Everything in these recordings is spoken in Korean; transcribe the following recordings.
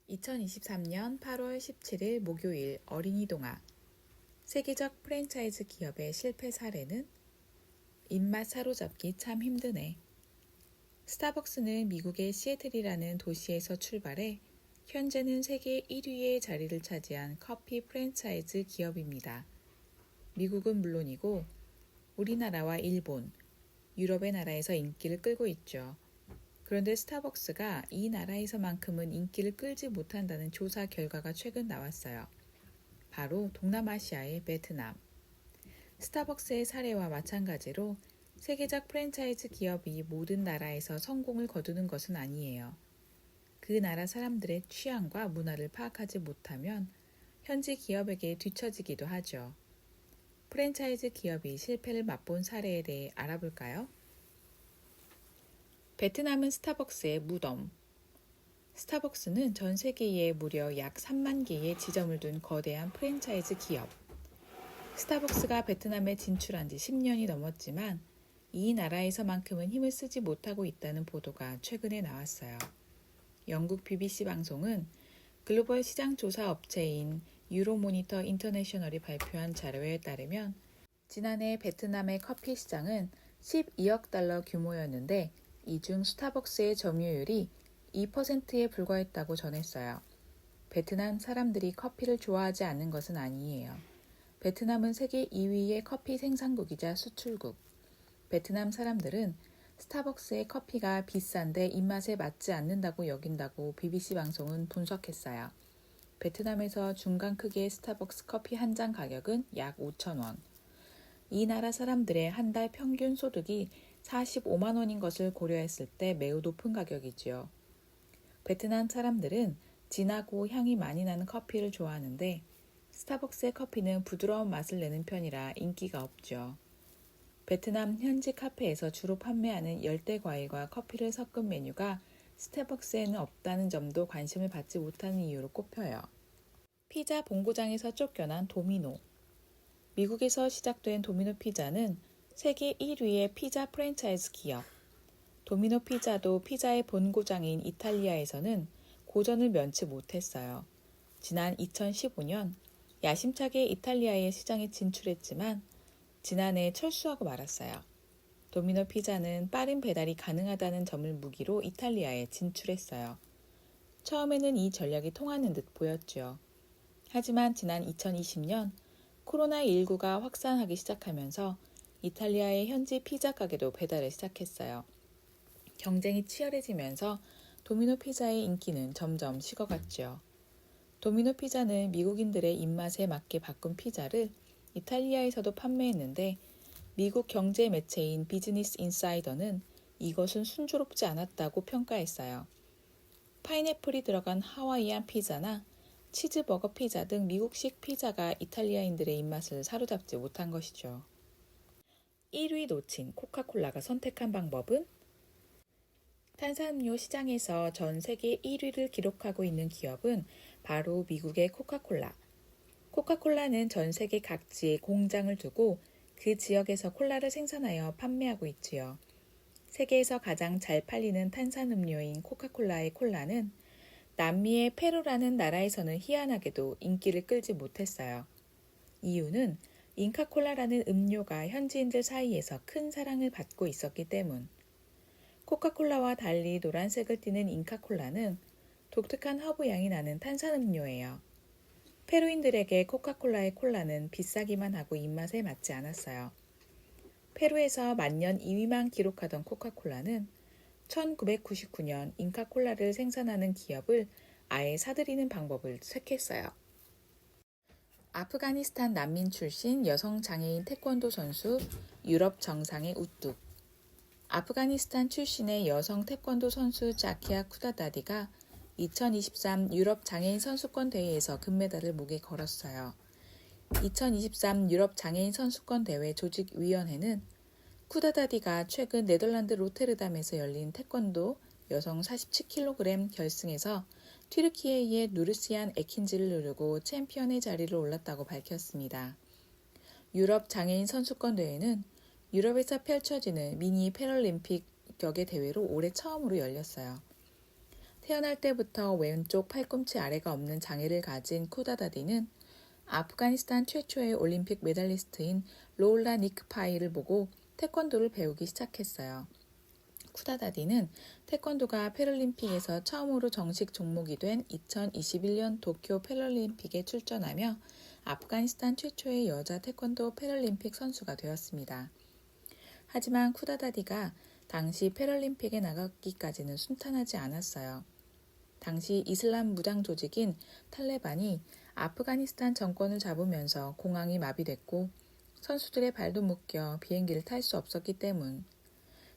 2023년 8월 17일 목요일 어린이 동화 세계적 프랜차이즈 기업의 실패 사례는 입맛 사로잡기 참 힘드네. 스타벅스는 미국의 시애틀이라는 도시에서 출발해 현재는 세계 1위의 자리를 차지한 커피 프랜차이즈 기업입니다. 미국은 물론이고 우리나라와 일본, 유럽의 나라에서 인기를 끌고 있죠. 그런데 스타벅스가 이 나라에서만큼은 인기를 끌지 못한다는 조사 결과가 최근 나왔어요. 바로 동남아시아의 베트남. 스타벅스의 사례와 마찬가지로 세계적 프랜차이즈 기업이 모든 나라에서 성공을 거두는 것은 아니에요. 그 나라 사람들의 취향과 문화를 파악하지 못하면 현지 기업에게 뒤처지기도 하죠. 프랜차이즈 기업이 실패를 맛본 사례에 대해 알아볼까요? 베트남은 스타벅스의 무덤. 스타벅스는 전 세계에 무려 약 3만 개의 지점을 둔 거대한 프랜차이즈 기업. 스타벅스가 베트남에 진출한 지 10년이 넘었지만 이 나라에서만큼은 힘을 쓰지 못하고 있다는 보도가 최근에 나왔어요. 영국 BBC 방송은 글로벌 시장 조사 업체인 유로모니터 인터내셔널이 발표한 자료에 따르면 지난해 베트남의 커피 시장은 12억 달러 규모였는데 이 중 스타벅스의 점유율이 2%에 불과했다고 전했어요. 베트남 사람들이 커피를 좋아하지 않는 것은 아니에요. 베트남은 세계 2위의 커피 생산국이자 수출국. 베트남 사람들은 스타벅스의 커피가 비싼데 입맛에 맞지 않는다고 여긴다고 BBC 방송은 분석했어요. 베트남에서 중간 크기의 스타벅스 커피 한 잔 가격은 약 5,000원. 이 나라 사람들의 한 달 평균 소득이 45만 원인 것을 고려했을 때 매우 높은 가격이지요. 베트남 사람들은 진하고 향이 많이 나는 커피를 좋아하는데 스타벅스의 커피는 부드러운 맛을 내는 편이라 인기가 없죠. 베트남 현지 카페에서 주로 판매하는 열대 과일과 커피를 섞은 메뉴가 스타벅스에는 없다는 점도 관심을 받지 못하는 이유로 꼽혀요. 피자 본고장에서 쫓겨난 도미노. 미국에서 시작된 도미노 피자는 세계 1위의 피자 프랜차이즈 기업. 도미노 피자도 피자의 본고장인 이탈리아에서는 고전을 면치 못했어요. 지난 2015년 야심차게 이탈리아의 시장에 진출했지만 지난해 철수하고 말았어요. 도미노 피자는 빠른 배달이 가능하다는 점을 무기로 이탈리아에 진출했어요. 처음에는 이 전략이 통하는 듯 보였죠. 하지만 지난 2020년 코로나19가 확산하기 시작하면서 이탈리아의 현지 피자 가게도 배달을 시작했어요. 경쟁이 치열해지면서 도미노 피자의 인기는 점점 식어갔죠. 도미노 피자는 미국인들의 입맛에 맞게 바꾼 피자를 이탈리아에서도 판매했는데 미국 경제 매체인 비즈니스 인사이더는 이것은 순조롭지 않았다고 평가했어요. 파인애플이 들어간 하와이안 피자나 치즈버거 피자 등 미국식 피자가 이탈리아인들의 입맛을 사로잡지 못한 것이죠. 1위 놓친 코카콜라가 선택한 방법은? 탄산음료 시장에서 전 세계 1위를 기록하고 있는 기업은 바로 미국의 코카콜라. 코카콜라는 전 세계 각지에 공장을 두고 그 지역에서 콜라를 생산하여 판매하고 있지요. 세계에서 가장 잘 팔리는 탄산음료인 코카콜라의 콜라는 남미의 페루라는 나라에서는 희한하게도 인기를 끌지 못했어요. 이유는 잉카콜라라는 음료가 현지인들 사이에서 큰 사랑을 받고 있었기 때문. 코카콜라와 달리 노란색을 띠는 잉카콜라는 독특한 허브 향이 나는 탄산음료예요. 페루인들에게 코카콜라의 콜라는 비싸기만 하고 입맛에 맞지 않았어요. 페루에서 만년 2위만 기록하던 코카콜라는 1999년 잉카콜라를 생산하는 기업을 아예 사들이는 방법을 택했어요. 아프가니스탄 난민 출신 여성 장애인 태권도 선수 유럽 정상의 우뚝. 아프가니스탄 출신의 여성 태권도 선수 자키아 쿠다다디가 2023 유럽 장애인 선수권 대회에서 금메달을 목에 걸었어요. 2023 유럽 장애인 선수권 대회 조직위원회는 쿠다다디가 최근 네덜란드 로테르담에서 열린 태권도 여성 47kg 결승에서 튀르키예의 누르시안 에킨지를 누르고 챔피언의 자리를 올랐다고 밝혔습니다. 유럽 장애인 선수권 대회는 유럽에서 펼쳐지는 미니 패럴림픽 격의 대회로 올해 처음으로 열렸어요. 태어날 때부터 왼쪽 팔꿈치 아래가 없는 장애를 가진 쿠다다디는 아프가니스탄 최초의 올림픽 메달리스트인 로울라 니크파이를 보고 태권도를 배우기 시작했어요. 쿠다다디는 태권도가 패럴림픽에서 처음으로 정식 종목이 된 2021년 도쿄 패럴림픽에 출전하며 아프가니스탄 최초의 여자 태권도 패럴림픽 선수가 되었습니다. 하지만 쿠다다디가 당시 패럴림픽에 나가기까지는 순탄하지 않았어요. 당시 이슬람 무장 조직인 탈레반이 아프가니스탄 정권을 잡으면서 공항이 마비됐고 선수들의 발도 묶여 비행기를 탈 수 없었기 때문.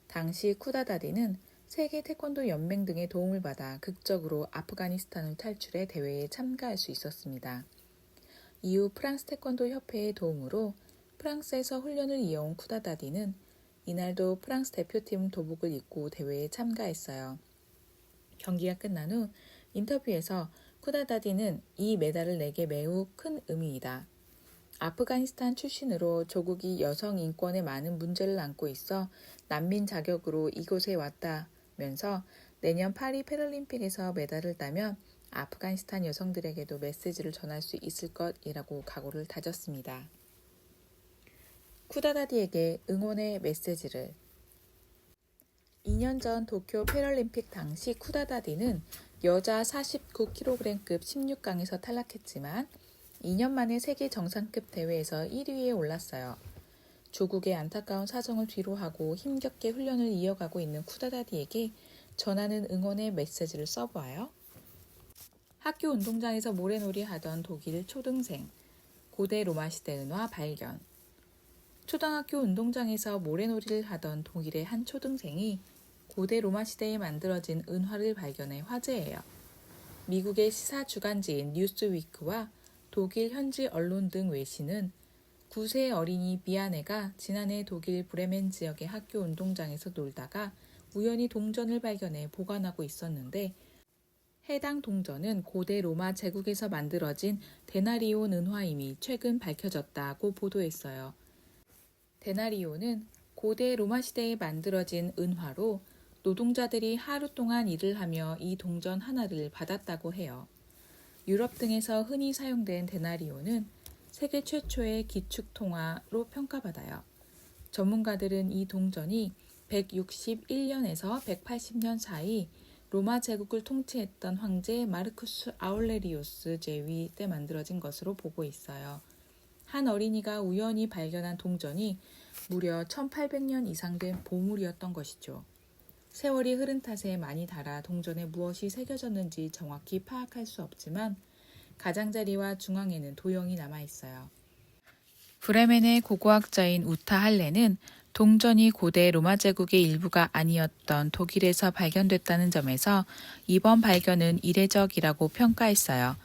당시 쿠다다디는 세계 태권도 연맹 등의 도움을 받아 극적으로 아프가니스탄을 탈출해 대회에 참가할 수 있었습니다. 이후 프랑스 태권도 협회의 도움으로 프랑스에서 훈련을 이어온 쿠다다디는 이날도 프랑스 대표팀 도복을 입고 대회에 참가했어요. 경기가 끝난 후 인터뷰에서 쿠다다디는 이 메달을 내게 매우 큰 의미이다. 아프가니스탄 출신으로 조국이 여성 인권에 많은 문제를 안고 있어 난민 자격으로 이곳에 왔다면서 내년 파리 패럴림픽에서 메달을 따면 아프가니스탄 여성들에게도 메시지를 전할 수 있을 것이라고 각오를 다졌습니다. 쿠다다디에게 응원의 메시지를. 2년 전 도쿄 패럴림픽 당시 쿠다다디는 여자 49kg급 16강에서 탈락했지만 2년 만에 세계 정상급 대회에서 1위에 올랐어요. 조국의 안타까운 사정을 뒤로하고 힘겹게 훈련을 이어가고 있는 쿠다다디에게 전하는 응원의 메시지를 써보아요. 학교 운동장에서 모래놀이 하던 독일 초등생, 고대 로마 시대 은화 발견. 초등학교 운동장에서 모래놀이를 하던 독일의 한 초등생이 고대 로마 시대에 만들어진 은화를 발견해 화제예요. 미국의 시사 주간지인 뉴스위크와 독일 현지 언론 등 외신은 9세 어린이 비아네가 지난해 독일 브레멘 지역의 학교 운동장에서 놀다가 우연히 동전을 발견해 보관하고 있었는데 해당 동전은 고대 로마 제국에서 만들어진 데나리온 은화임이 최근 밝혀졌다고 보도했어요. 데나리온은 고대 로마 시대에 만들어진 은화로 노동자들이 하루 동안 일을 하며 이 동전 하나를 받았다고 해요. 유럽 등에서 흔히 사용된 데나리온은 세계 최초의 기축통화로 평가받아요. 전문가들은 이 동전이 161년에서 180년 사이 로마 제국을 통치했던 황제 마르쿠스 아울레리우스 제위 때 만들어진 것으로 보고 있어요. 한 어린이가 우연히 발견한 동전이 무려 1800년 이상 된 보물이었던 것이죠. 세월이 흐른 탓에 많이 닳아 동전에 무엇이 새겨졌는지 정확히 파악할 수 없지만 가장자리와 중앙에는 도형이 남아있어요. 브레멘의 고고학자인 우타 할레는 동전이 고대 로마 제국의 일부가 아니었던 독일에서 발견됐다는 점에서 이번 발견은 이례적이라고 평가했어요.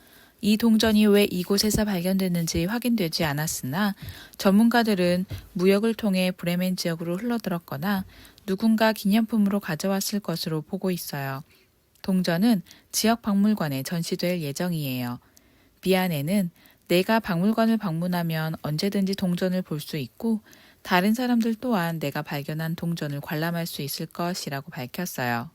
이 동전이 왜 이곳에서 발견됐는지 확인되지 않았으나 전문가들은 무역을 통해 브레멘 지역으로 흘러들었거나 누군가 기념품으로 가져왔을 것으로 보고 있어요. 동전은 지역 박물관에 전시될 예정이에요. 비아네는 내가 박물관을 방문하면 언제든지 동전을 볼 수 있고 다른 사람들 또한 내가 발견한 동전을 관람할 수 있을 것이라고 밝혔어요.